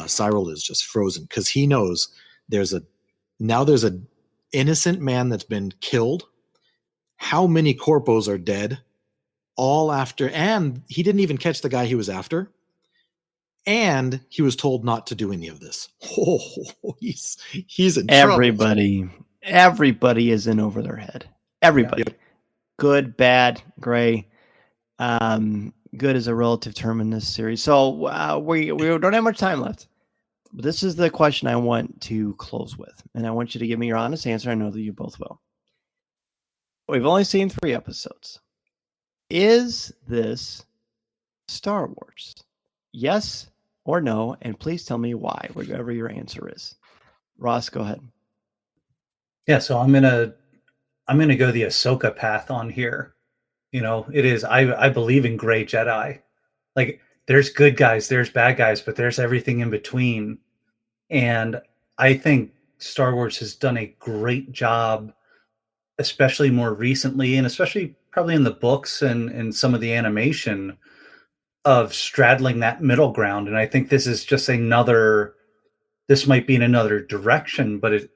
Cyril is just frozen, because he knows there's a innocent man that's been killed. How many corpos are dead? All after, and he didn't even catch the guy he was after. And he was told not to do any of this. Oh, he's in trouble. Everybody is in over their head. Everybody. Yep. Good, bad, gray. Good is a relative term in this series. So we don't have much time left. But this is the question I want to close with. And I want you to give me your honest answer. I know that you both will. We've only seen 3 episodes. Is this Star Wars? Yes or no? And please tell me why, whatever your answer is. Ross, go ahead. Yeah, so I'm gonna go the Ahsoka path on here. It is, I believe in gray Jedi. Like, there's good guys, there's bad guys, but there's everything in between. And I think Star Wars has done a great job, especially more recently, and especially probably in the books and some of the animation, of straddling that middle ground. And I think this is just this might be in another direction, but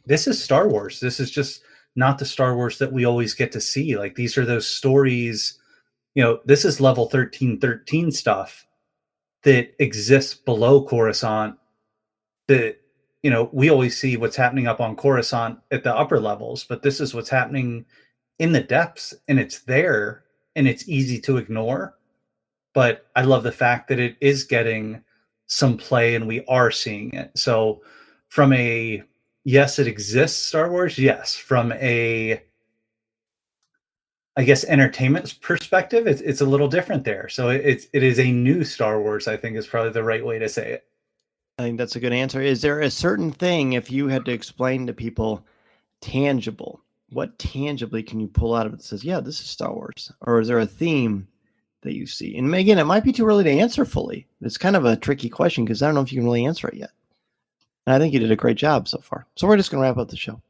this is Star Wars. This is just not the Star Wars that we always get to see. Like, these are those stories, this is level 1313 stuff that exists below Coruscant, that, we always see what's happening up on Coruscant at the upper levels, but this is what's happening in the depths, and it's there, and it's easy to ignore. But I love the fact that it is getting some play, and we are seeing it. So from a, yes, it exists, Star Wars, yes. From a, I guess, entertainment perspective, it's a little different there. So it is a new Star Wars, I think, is probably the right way to say it. I think that's a good answer. Is there a certain thing, if you had to explain to people, tangible, what tangibly can you pull out of it that says, yeah, this is Star Wars? Or is there a theme that you see? And again, it might be too early to answer fully. It's kind of a tricky question because I don't know if you can really answer it yet. And I think you did a great job so far. So we're just going to wrap up the show.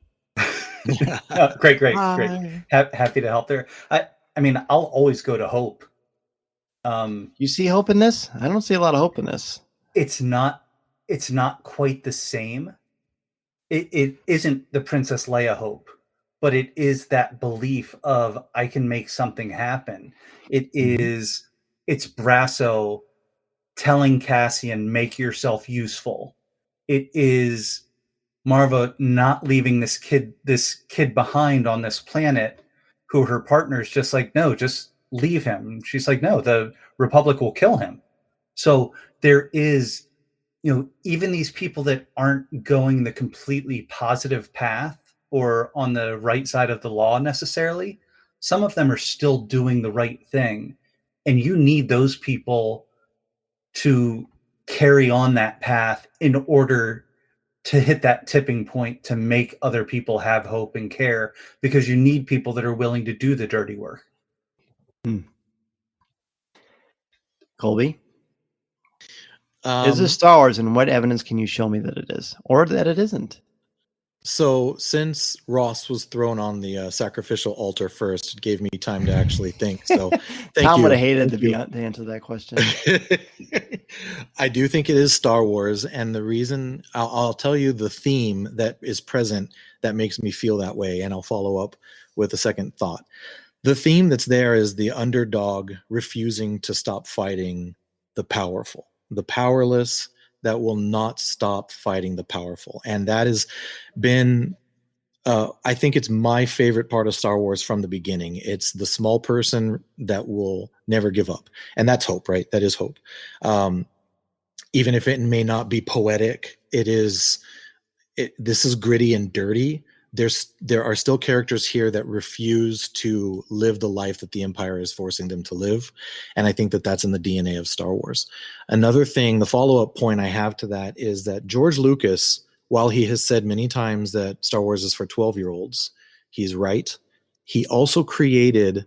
Great. Happy to help there. I mean, I'll always go to hope. You see hope in this? I don't see a lot of hope in this. It's not quite the same. It isn't the Princess Leia hope, but it is that belief of I can make something happen. It's Brasso telling Cassian, make yourself useful. It is Marva not leaving this kid behind on this planet who her partner's just like, no, just leave him. She's like, no, the Republic will kill him. So there is, even these people that aren't going the completely positive path or on the right side of the law necessarily, some of them are still doing the right thing. And you need those people to carry on that path in order to hit that tipping point to make other people have hope and care, because you need people that are willing to do the dirty work. Colby? Is this Star Wars, and what evidence can you show me that it is, or that it isn't? So since Ross was thrown on the sacrificial altar first, it gave me time to actually think. So Tom would have hated to answer that question. I do think it is Star Wars, and the reason I'll tell you the theme that is present that makes me feel that way, and I'll follow up with a second thought. The theme that's there is the underdog refusing to stop fighting the powerful, the powerless that will not stop fighting the powerful. And that has been, I think it's my favorite part of Star Wars from the beginning. It's the small person that will never give up. And that's hope, right? That is hope. Even if it may not be poetic, this is gritty and dirty. There are still characters here that refuse to live the life that the Empire is forcing them to live. And I think that that's in the DNA of Star Wars. Another thing, the follow-up point I have to that is that George Lucas, while he has said many times that Star Wars is for 12-year-olds, he's right. He also created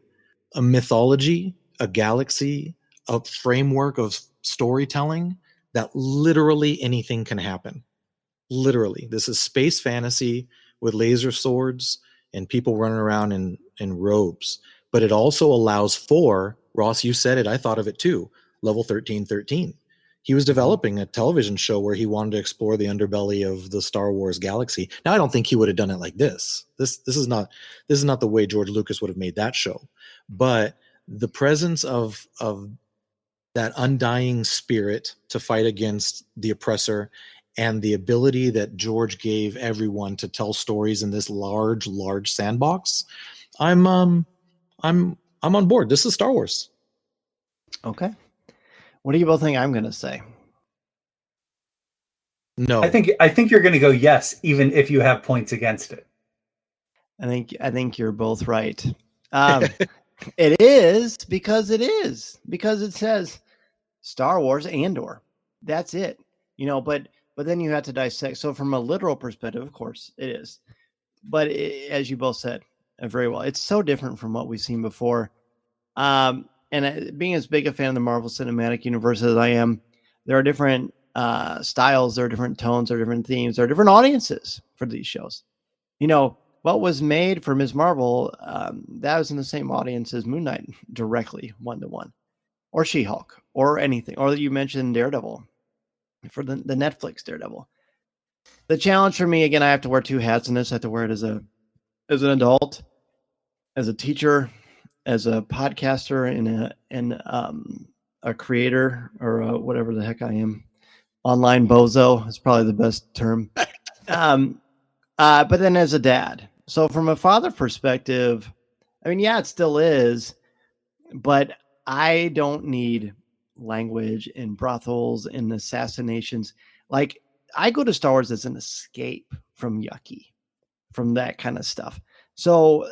a mythology, a galaxy, a framework of storytelling that literally anything can happen. Literally. This is space fantasy with laser swords and people running around in robes. But it also allows for, Ross, you said it, I thought of it too, level 1313. He was developing a television show where he wanted to explore the underbelly of the Star Wars galaxy. Now, I don't think he would have done it like this. This is not the way George Lucas would have made that show. But the presence of that undying spirit to fight against the oppressor, and the ability that George gave everyone to tell stories in this large sandbox, I'm on board. This is Star Wars. Okay. What do you both think I'm going to say? No. I think you're going to go yes, even if you have points against it. I think you're both right. It is because it says Star Wars Andor. That's it. But then you have to dissect. So from a literal perspective, of course, it is. But as you both said very well, it's so different from what we've seen before. And being as big a fan of the Marvel Cinematic Universe as I am, there are different styles, there are different tones, there are different themes, there are different audiences for these shows. What was made for Ms. Marvel, that was in the same audience as Moon Knight directly, 1-to-1. Or She-Hulk, or anything. Or you mentioned Daredevil. For the Netflix Daredevil. The challenge for me, again, I have to wear two hats in this. I have to wear it as an adult, as a teacher, as a podcaster, and a creator, or whatever the heck I am. Online bozo is probably the best term. But then as a dad. So from a father perspective, I mean, yeah, it still is, but I don't need language and brothels and assassinations. Like, I go to Star Wars as an escape from yucky, from that kind of stuff. So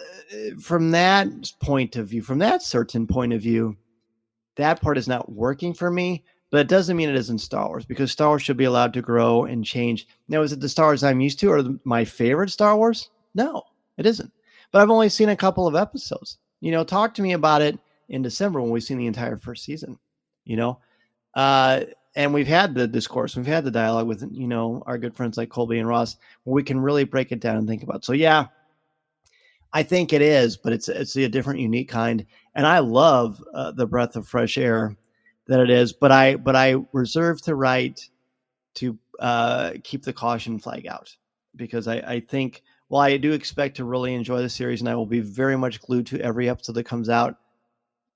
from that point of view, from that certain point of view, that part is not working for me, but it doesn't mean it isn't Star Wars, because Star Wars should be allowed to grow and change. Now, is it the Star Wars I'm used to or my favorite Star Wars? No, it isn't. But I've only seen a couple of episodes. Talk to me about it in December when we've seen the entire first season, you know? And we've had the discourse, we've had the dialogue with, you know, our good friends like Colby and Ross, where we can really break it down and think about. So yeah, I think it is, but it's a different, unique kind. And I love the breath of fresh air that it is, but I reserve the right to keep the caution flag out, because I think, while I do expect to really enjoy the series and I will be very much glued to every episode that comes out,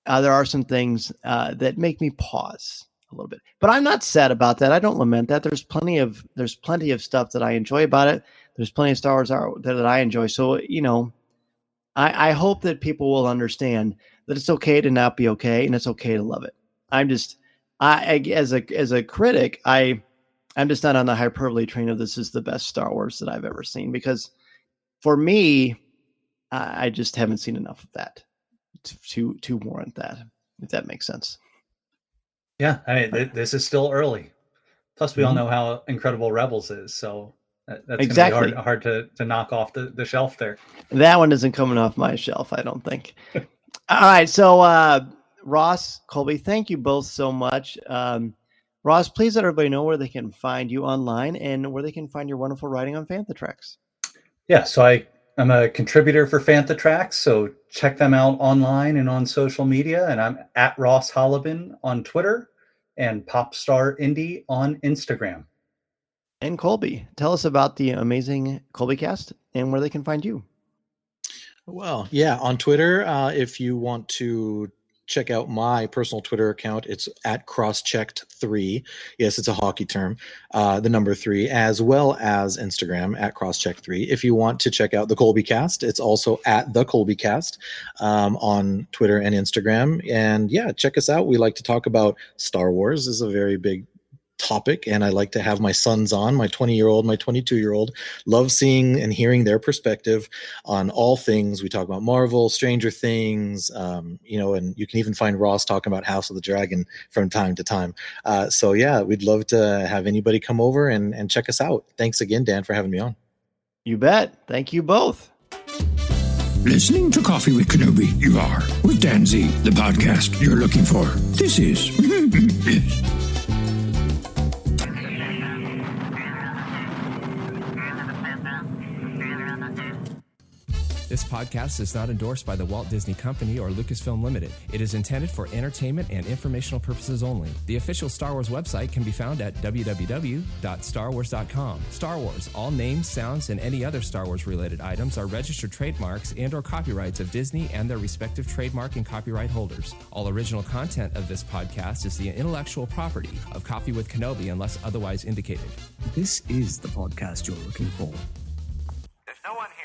there are some things that make me pause a little bit. But I'm not sad about that. I don't lament that. There's plenty of stuff that I enjoy about it. There's plenty of Star Wars that I enjoy. So, you know, I hope that people will understand that it's okay to not be okay, and it's okay to love it. As a critic, I'm just not on the hyperbole train of this is the best Star Wars that I've ever seen, because for me, I just haven't seen enough of that to warrant that, if that makes sense. Yeah, I mean, this is still early. Plus, we all know how incredible Rebels is, so that's exactly going to be hard to knock off the shelf there. That one isn't coming off my shelf, I don't think. All right, so Ross, Colby, thank you both so much. Ross, please let everybody know where they can find you online and where they can find your wonderful writing on Fantha Tracks. Yeah, so I'm a contributor for Fantha Tracks, so check them out online and on social media. And I'm at Ross Hollebon on Twitter and Popstar Indie on Instagram. And Colby, tell us about the amazing Colby Cast and where they can find you. Well, yeah, on Twitter, if you want to check out my personal Twitter account, it's at crosschecked3. Yes, it's a hockey term, the number 3, as well as Instagram at crosscheck3. If you want to check out the Colby Cast, it's also at the Colby Cast on Twitter and Instagram. And yeah, check us out. We like to talk about Star Wars is a very big topic, and I like to have my sons on, my 20-year-old, my 22-year-old, love seeing and hearing their perspective on all things. We talk about Marvel, Stranger Things, you know, and you can even find Ross talking about House of the Dragon from time to time. So yeah, we'd love to have anybody come over and check us out. Thanks again, Dan, for having me on. You bet. Thank you both. Listening to Coffee with Kenobi, you are, with Dan Z, the podcast you're looking for. This is... yes. This podcast is not endorsed by the Walt Disney Company or Lucasfilm Limited. It is intended for entertainment and informational purposes only. The official Star Wars website can be found at www.starwars.com. Star Wars, all names, sounds, and any other Star Wars-related items are registered trademarks and/or copyrights of Disney and their respective trademark and copyright holders. All original content of this podcast is the intellectual property of Coffee with Kenobi unless otherwise indicated. This is the podcast you're looking for. There's no one here.